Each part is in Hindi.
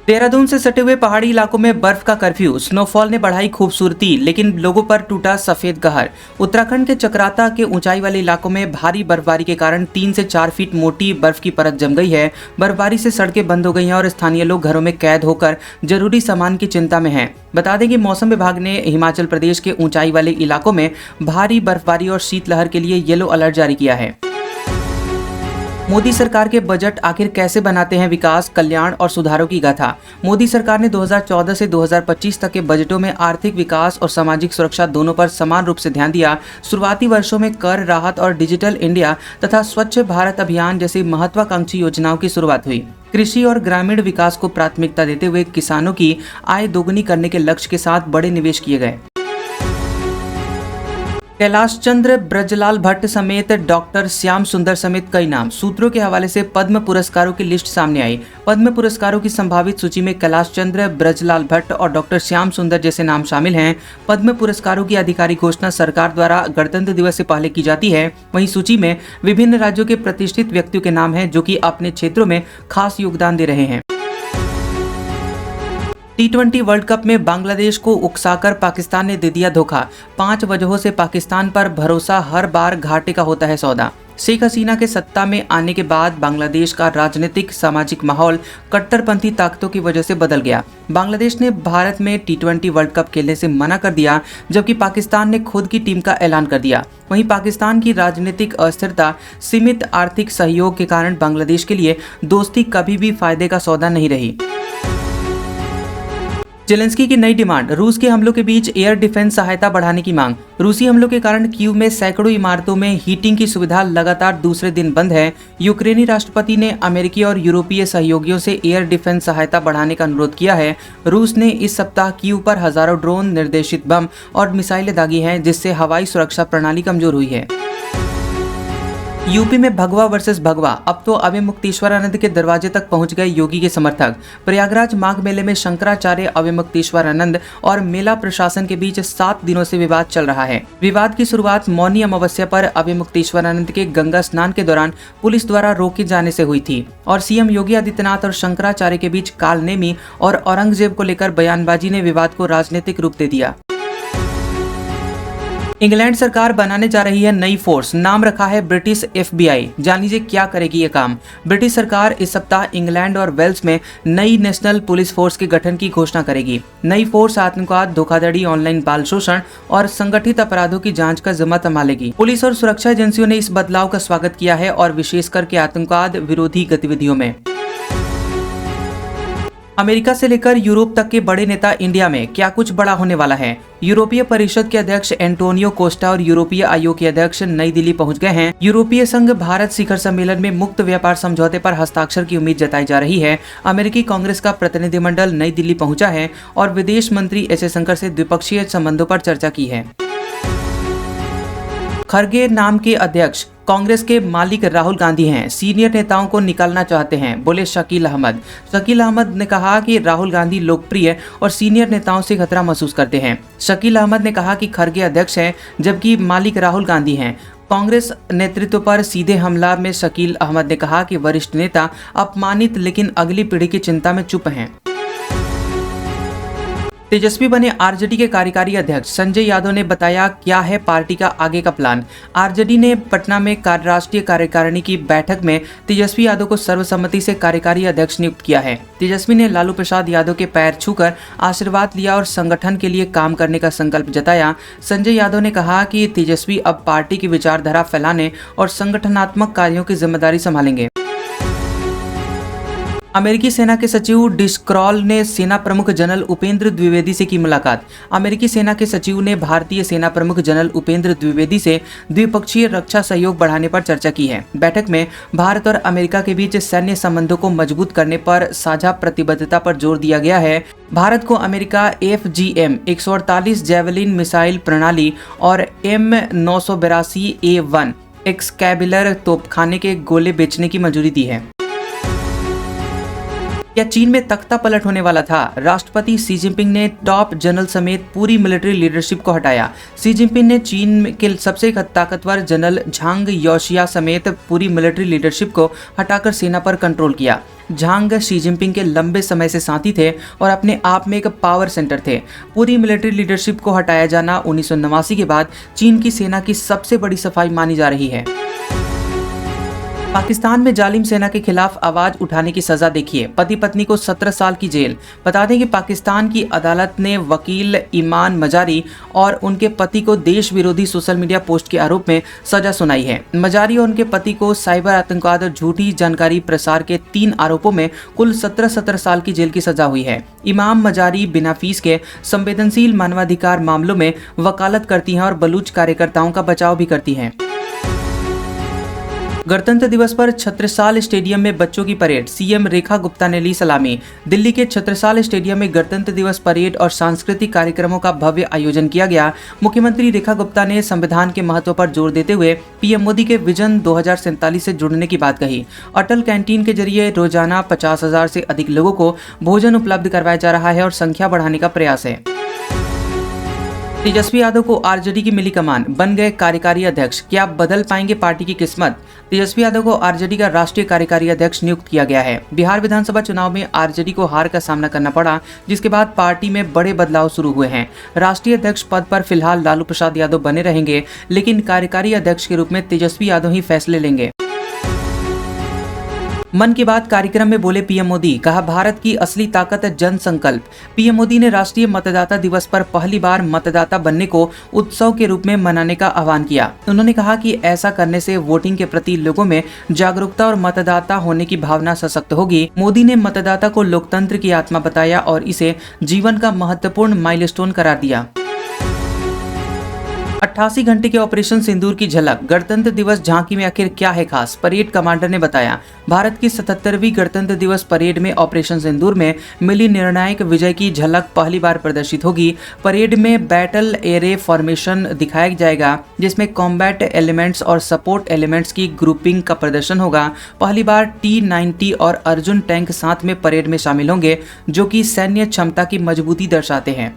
देहरादून से सटे हुए पहाड़ी इलाकों में बर्फ का कर्फ्यू, स्नोफॉल ने बढ़ाई खूबसूरती, लेकिन लोगों पर टूटा सफेद कहर। उत्तराखंड के चक्राता के ऊंचाई वाले इलाकों में भारी बर्फबारी के कारण 3 से 4 फीट मोटी बर्फ की परत जम गई है। बर्फबारी से सड़कें बंद हो गई हैं और स्थानीय लोग घरों में कैद होकर जरूरी सामान की चिंता में हैं। बता दें कि मौसम विभाग ने हिमाचल प्रदेश के ऊंचाई वाले इलाकों में भारी बर्फबारी और शीतलहर के लिए येलो अलर्ट जारी किया है। मोदी सरकार के बजट आखिर कैसे बनाते हैं विकास, कल्याण और सुधारों की गाथा। मोदी सरकार ने 2014 से 2025 तक के बजटों में आर्थिक विकास और सामाजिक सुरक्षा दोनों पर समान रूप से ध्यान दिया। शुरुआती वर्षों में कर राहत और डिजिटल इंडिया तथा स्वच्छ भारत अभियान जैसी महत्वाकांक्षी योजनाओं की शुरुआत हुई। कृषि और ग्रामीण विकास को प्राथमिकता देते हुए किसानों की आय दोगुनी करने के लक्ष्य के साथ बड़े निवेश किए गए। कैलाश चंद्र ब्रजलाल भट्ट समेत डॉक्टर श्याम सुंदर समेत कई नाम। सूत्रों के हवाले से पद्म पुरस्कारों की लिस्ट सामने आई। पद्म पुरस्कारों की संभावित सूची में कैलाश चंद्र ब्रजलाल भट्ट और डॉक्टर श्याम सुंदर जैसे नाम शामिल हैं। पद्म पुरस्कारों की आधिकारिक घोषणा सरकार द्वारा गणतंत्र दिवस से पहले की जाती है। वहीं सूची में विभिन्न राज्यों के प्रतिष्ठित व्यक्तियों के नाम हैं जो कि अपने क्षेत्रों में खास योगदान दे रहे हैं। T20 वर्ल्ड कप में बांग्लादेश को उकसाकर पाकिस्तान ने दे दिया धोखा। 5 वजहों से पाकिस्तान पर भरोसा हर बार घाटे का होता है सौदा। शेख हसीना के सत्ता में आने के बाद बांग्लादेश का राजनीतिक सामाजिक माहौल कट्टरपंथी ताकतों की वजह से बदल गया। बांग्लादेश ने भारत में T20 वर्ल्ड कप खेलने से मना कर दिया, जबकि पाकिस्तान ने खुद की टीम का ऐलान कर दिया। वहीं पाकिस्तान की राजनीतिक अस्थिरता, सीमित आर्थिक सहयोग के कारण बांग्लादेश के लिए दोस्ती कभी भी फायदे का सौदा नहीं रही। जेलेंस्की की नई डिमांड, रूस के हमलों के बीच एयर डिफेंस सहायता बढ़ाने की मांग। रूसी हमलों के कारण कीव में सैकड़ों इमारतों में हीटिंग की सुविधा लगातार दूसरे दिन बंद है। यूक्रेनी राष्ट्रपति ने अमेरिकी और यूरोपीय सहयोगियों से एयर डिफेंस सहायता बढ़ाने का अनुरोध किया है। रूस ने इस सप्ताह कीव पर हजारों ड्रोन, निर्देशित बम और मिसाइलें दागी हैं, जिससे हवाई सुरक्षा प्रणाली कमजोर हुई है। यूपी में भगवा वर्सेस भगवा, अब तो अभिमुक्तेश्वरानंद के दरवाजे तक पहुंच गए योगी के समर्थक। प्रयागराज माघ मेले में शंकराचार्य, अभिमुक्तेश्वरानंद और मेला प्रशासन के बीच 7 दिनों से विवाद चल रहा है। विवाद की शुरुआत मौनी अमावस्या पर अभिमुक्तेश्वरानंद के गंगा स्नान के दौरान पुलिस द्वारा रोके जाने से हुई थी और सीएम योगी आदित्यनाथ और शंकराचार्य के बीच कालनेमी और औरंगजेब को लेकर बयानबाजी ने विवाद को राजनीतिक रूप दे दिया। इंग्लैंड सरकार बनाने जा रही है नई फोर्स, नाम रखा है ब्रिटिश FBI। जान लीजिए क्या करेगी ये काम। ब्रिटिश सरकार इस सप्ताह इंग्लैंड और वेल्स में नई नेशनल पुलिस फोर्स के गठन की घोषणा करेगी। नई फोर्स आतंकवाद, धोखाधड़ी, ऑनलाइन बाल शोषण और संगठित अपराधों की जांच का जिम्मा संभालेगी। पुलिस और सुरक्षा एजेंसियों ने इस बदलाव का स्वागत किया है और विशेष करके आतंकवाद विरोधी गतिविधियों में। अमेरिका से लेकर यूरोप तक के बड़े नेता इंडिया में, क्या कुछ बड़ा होने वाला है। यूरोपीय परिषद के अध्यक्ष एंटोनियो कोस्टा और यूरोपीय आयोग के अध्यक्ष नई दिल्ली पहुंच गए हैं। यूरोपीय संघ भारत शिखर सम्मेलन में मुक्त व्यापार समझौते पर हस्ताक्षर की उम्मीद जताई जा रही है। अमेरिकी कांग्रेस का प्रतिनिधिमंडल नई दिल्ली पहुंचा है और विदेश मंत्री एस जयशंकर से द्विपक्षीय संबंधों पर चर्चा की है। खरगे नाम के अध्यक्ष कांग्रेस के मालिक राहुल गांधी हैं। सीनियर नेताओं को निकालना चाहते हैं, बोले शकील अहमद। शकील अहमद ने कहा कि राहुल गांधी लोकप्रिय और सीनियर नेताओं से खतरा महसूस करते हैं। शकील अहमद ने कहा कि खरगे अध्यक्ष हैं जबकि मालिक राहुल गांधी हैं। कांग्रेस नेतृत्व पर सीधे हमला में शकील अहमद ने कहा कि वरिष्ठ नेता अपमानित लेकिन अगली पीढ़ी की चिंता में चुप हैं। तेजस्वी बने आरजेडी के कार्यकारी अध्यक्ष। संजय यादव ने बताया क्या है पार्टी का आगे का प्लान। आरजेडी ने पटना में राष्ट्रीय कार्यकारिणी की बैठक में तेजस्वी यादव को सर्वसम्मति से कार्यकारी अध्यक्ष नियुक्त किया है। तेजस्वी ने लालू प्रसाद यादव के पैर छूकर आशीर्वाद लिया और संगठन के लिए काम करने का संकल्प जताया। संजय यादव ने कहा कि तेजस्वी अब पार्टी की विचारधारा फैलाने और संगठनात्मक कार्यों की जिम्मेदारी संभालेंगे। अमेरिकी सेना के सचिव डिस्क्रॉल ने सेना प्रमुख जनरल उपेंद्र द्विवेदी से की मुलाकात। अमेरिकी सेना के सचिव ने भारतीय सेना प्रमुख जनरल उपेंद्र द्विवेदी से द्विपक्षीय रक्षा सहयोग बढ़ाने पर चर्चा की है। बैठक में भारत और अमेरिका के बीच सैन्य संबंधों को मजबूत करने पर साझा प्रतिबद्धता पर जोर दिया गया है। भारत को अमेरिका FGM 148 जैवलिन मिसाइल प्रणाली और M982A1 एक्सकैबुलर तोपखाने के गोले बेचने की मंजूरी दी है। क्या चीन में तख्ता पलट होने वाला था? राष्ट्रपति शी जिनपिंग ने टॉप जनरल समेत पूरी मिलिट्री लीडरशिप को हटाया। शी जिनपिंग ने चीन के सबसे ताकतवर जनरल झांग योशिया समेत पूरी मिलिट्री लीडरशिप को हटाकर सेना पर कंट्रोल किया। झांग शी जिनपिंग के लंबे समय से साथी थे और अपने आप में एक पावर सेंटर थे। पूरी मिलिट्री लीडरशिप को हटाया जाना 1989 के बाद चीन की सेना की सबसे बड़ी सफाई मानी जा रही है। पाकिस्तान में जालिम सेना के खिलाफ आवाज उठाने की सजा देखिए, पति पत्नी को 17 साल की जेल। बता दें कि पाकिस्तान की अदालत ने वकील ईमान मजारी और उनके पति को देश विरोधी सोशल मीडिया पोस्ट के आरोप में सजा सुनाई है। मजारी और उनके पति को साइबर आतंकवाद और झूठी जानकारी प्रसार के 3 आरोपों में कुल 17 साल की जेल की सजा हुई है। इमाम मजारी बिना फीस के संवेदनशील मानवाधिकार मामलों में वकालत करती हैं और बलूच कार्यकर्ताओं का बचाव भी करती हैं। गणतंत्र दिवस पर छत्रसाल स्टेडियम में बच्चों की परेड, सीएम रेखा गुप्ता ने ली सलामी। दिल्ली के छत्रसाल स्टेडियम में गणतंत्र दिवस परेड और सांस्कृतिक कार्यक्रमों का भव्य आयोजन किया गया। मुख्यमंत्री रेखा गुप्ता ने संविधान के महत्व पर जोर देते हुए पीएम मोदी के विजन 2047 से जुड़ने की बात कही। अटल कैंटीन के जरिए रोजाना 50,000 से अधिक लोगों को भोजन उपलब्ध करवाया जा रहा है और संख्या बढ़ाने का प्रयास है। तेजस्वी यादव को आरजेडी की मिली कमान, बन गए कार्यकारी अध्यक्ष। क्या आप बदल पाएंगे पार्टी की किस्मत? तेजस्वी यादव को आरजेडी का राष्ट्रीय कार्यकारी अध्यक्ष नियुक्त किया गया है। बिहार विधानसभा चुनाव में आरजेडी को हार का सामना करना पड़ा, जिसके बाद पार्टी में बड़े बदलाव शुरू हुए हैं। राष्ट्रीय अध्यक्ष पद पर फिलहाल लालू प्रसाद यादव बने रहेंगे, लेकिन कार्यकारी अध्यक्ष के रूप में तेजस्वी यादव ही फैसले लेंगे। मन की बात कार्यक्रम में बोले पीएम मोदी, कहा भारत की असली ताकत है जन संकल्प। पीएम मोदी ने राष्ट्रीय मतदाता दिवस पर पहली बार मतदाता बनने को उत्सव के रूप में मनाने का आह्वान किया। उन्होंने कहा कि ऐसा करने से वोटिंग के प्रति लोगों में जागरूकता और मतदाता होने की भावना सशक्त होगी। मोदी ने मतदाता को लोकतंत्र की आत्मा बताया और इसे जीवन का महत्वपूर्ण माइलस्टोन करार दिया। 88 घंटे के ऑपरेशन सिंदूर की झलक, गणतंत्र दिवस झांकी में आखिर क्या है खास? परेड कमांडर ने बताया, भारत की 77वीं गणतंत्र दिवस परेड में ऑपरेशन सिंदूर में मिली निर्णायक विजय की झलक पहली बार प्रदर्शित होगी। परेड में बैटल एरे फॉर्मेशन दिखाया जाएगा, जिसमें कॉम्बैट एलिमेंट्स और सपोर्ट एलिमेंट्स की ग्रुपिंग का प्रदर्शन होगा। पहली बार T-90 और अर्जुन टैंक साथ में परेड में शामिल होंगे, जो कि सैन्य क्षमता की मजबूती दर्शाते हैं।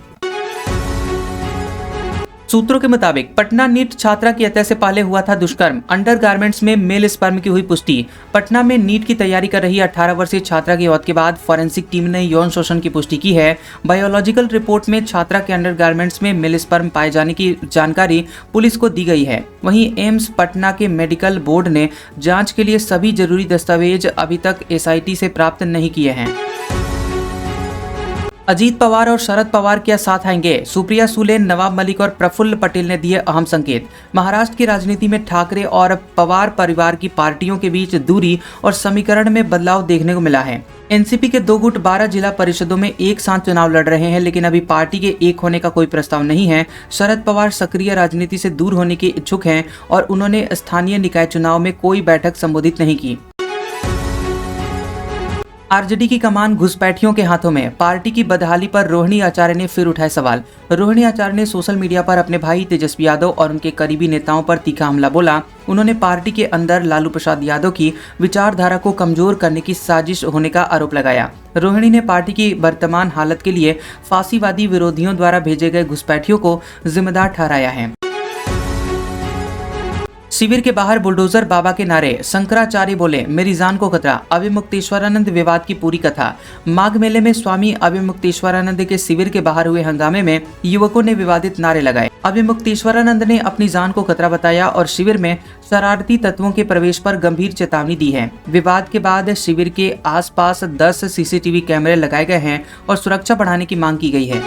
सूत्रों के मुताबिक पटना नीट छात्रा की हत्या से पहले हुआ था दुष्कर्म, अंडरगारमेंट्स में मेल स्पर्म की हुई पुष्टि। पटना में नीट की तैयारी कर रही 18 वर्षीय छात्रा की मौत के बाद फॉरेंसिक टीम ने यौन शोषण की पुष्टि की है। बायोलॉजिकल रिपोर्ट में छात्रा के अंडरगारमेंट्स में मेल स्पर्म पाए जाने की जानकारी पुलिस को दी गई है। वहीं एम्स पटना के मेडिकल बोर्ड ने जाँच के लिए सभी जरूरी दस्तावेज अभी तक SIT से प्राप्त नहीं किए हैं। अजीत पवार और शरद पवार क्या साथ आएंगे? सुप्रिया सुले, नवाब मलिक और प्रफुल्ल पटेल ने दिए अहम संकेत। महाराष्ट्र की राजनीति में ठाकरे और पवार परिवार की पार्टियों के बीच दूरी और समीकरण में बदलाव देखने को मिला है। एनसीपी के 2 गुट 12 जिला परिषदों में एक साथ चुनाव लड़ रहे हैं, लेकिन अभी पार्टी के एक होने का कोई प्रस्ताव नहीं है। शरद पवार सक्रिय राजनीति से दूर होने के इच्छुक हैं और उन्होंने स्थानीय निकाय चुनाव में कोई बैठक संबोधित नहीं की। आरजेडी की कमान घुसपैठियों के हाथों में, पार्टी की बदहाली पर रोहिणी आचार्य ने फिर उठाए सवाल। रोहिणी आचार्य ने सोशल मीडिया पर अपने भाई तेजस्वी यादव और उनके करीबी नेताओं पर तीखा हमला बोला। उन्होंने पार्टी के अंदर लालू प्रसाद यादव की विचारधारा को कमजोर करने की साजिश होने का आरोप लगाया। रोहिणी ने पार्टी की वर्तमान हालत के लिए फांसीवादी विरोधियों द्वारा भेजे गए घुसपैठियों को जिम्मेदार ठहराया है। शिविर के बाहर बुलडोजर बाबा के नारे, शंकराचार्य बोले मेरी जान को खतरा। अभिमुक्तेश्वरानंद विवाद की पूरी कथा। माघ मेले में स्वामी अभिमुक्तेश्वरानंद के शिविर के बाहर हुए हंगामे में युवकों ने विवादित नारे लगाए। अभिमुक्तेश्वरानंद ने अपनी जान को खतरा बताया और शिविर में शरारती तत्वों के प्रवेश पर गंभीर चेतावनी दी है। विवाद के बाद शिविर के आसपास 10 CCTV कैमरे लगाए गए हैं और सुरक्षा बढ़ाने की मांग की गई है।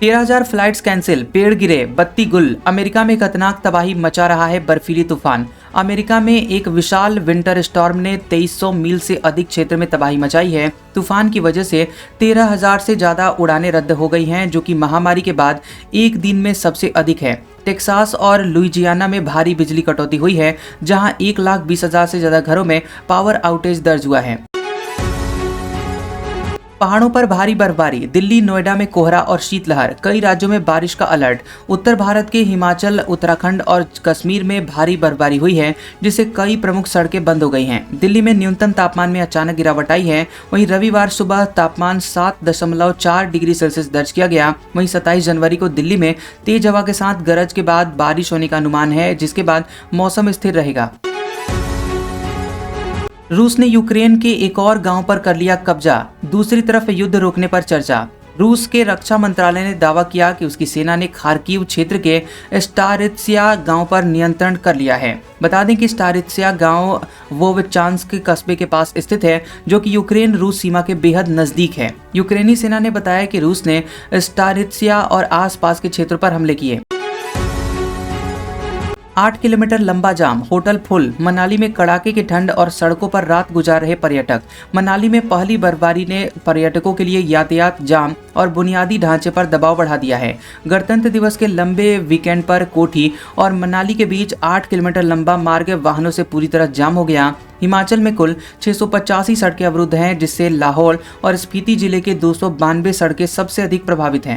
13,000 फ्लाइट्स कैंसिल, पेड़ गिरे, बत्ती गुल। अमेरिका में खतरनाक तबाही मचा रहा है बर्फीली तूफान। अमेरिका में एक विशाल विंटर स्टॉर्म ने 2300 मील से अधिक क्षेत्र में तबाही मचाई है। तूफान की वजह से 13,000 से ज्यादा उड़ानें रद्द हो गई हैं, जो कि महामारी के बाद एक दिन में सबसे अधिक है। टेक्सास और लुइजियाना में भारी बिजली कटौती हुई है, जहां 1,20,000 से ज्यादा घरों में पावर आउटेज दर्ज हुआ है। पहाड़ों पर भारी बर्फबारी, दिल्ली नोएडा में कोहरा और शीतलहर, कई राज्यों में बारिश का अलर्ट। उत्तर भारत के हिमाचल, उत्तराखंड और कश्मीर में भारी बर्फबारी हुई है, जिससे कई प्रमुख सड़कें बंद हो गई हैं। दिल्ली में न्यूनतम तापमान में अचानक गिरावट आई है। वहीं रविवार सुबह तापमान 7.4 डिग्री सेल्सियस दर्ज किया गया। वहीं 27 जनवरी को दिल्ली में तेज हवा के साथ गरज के बाद बारिश होने का अनुमान है, जिसके बाद मौसम स्थिर रहेगा। रूस ने यूक्रेन के एक और गांव पर कर लिया कब्जा, दूसरी तरफ युद्ध रोकने पर चर्चा। रूस के रक्षा मंत्रालय ने दावा किया कि उसकी सेना ने खार्किव क्षेत्र के स्टारित्सिया गांव पर नियंत्रण कर लिया है। बता दें कि स्टारित्सिया गांव वोवचांस्क कस्बे के पास स्थित है, जो कि यूक्रेन रूस सीमा के बेहद नजदीक है। यूक्रेनी सेना ने बताया कि रूस ने स्टारित्सिया और आसपास के क्षेत्रों पर हमले किए। 8 किलोमीटर लंबा जाम, होटल फुल, मनाली में कड़ाके की ठंड और सड़कों पर रात गुजार रहे पर्यटक। मनाली में पहली बर्फबारी ने पर्यटकों के लिए यातायात जाम और बुनियादी ढांचे पर दबाव बढ़ा दिया है। गणतंत्र दिवस के लंबे वीकेंड पर कोठी और मनाली के बीच 8 किलोमीटर लंबा मार्ग वाहनों से पूरी तरह जाम हो गया। हिमाचल में कुल 685 सड़कें अवरुद्ध हैं, जिससे लाहौल और स्पीति जिले के 292 सड़कें सबसे अधिक प्रभावित हैं।